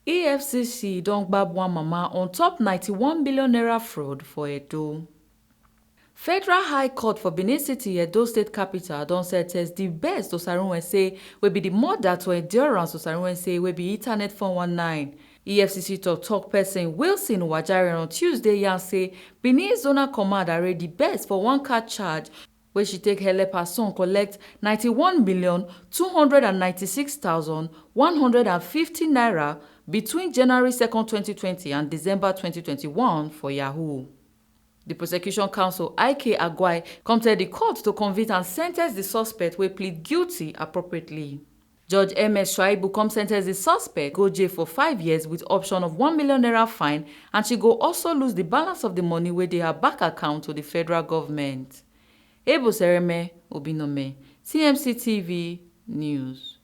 EFCC don gbab one mama on top 91 million naira fraud for Edo. Federal High Court for Benin City, Edo State Capital, don sen ten ce the best Osarunshe wey be the mother to Endurance Osarunshe wey be Internet 419. EFCC tok person Wilson Wajare on Tuesday yarn say Benin Zonal Command arraign the best for one card charge wey she take help her son collect 91,296,150 naira between January 2, 2020 and December 2021 for Yahoo. The prosecution counsel IK Agwai come tell the court to convict and sen ten ce the suspect wey plead guilty appropriately. Judge MS Shuaibu come sen ten ce the suspect go jail for 5 years with option of 1 million naira fine, and she go also lose the balance of the money wey dey her bank account to the federal government. Ebo Sereme Obinome, TMC TV News.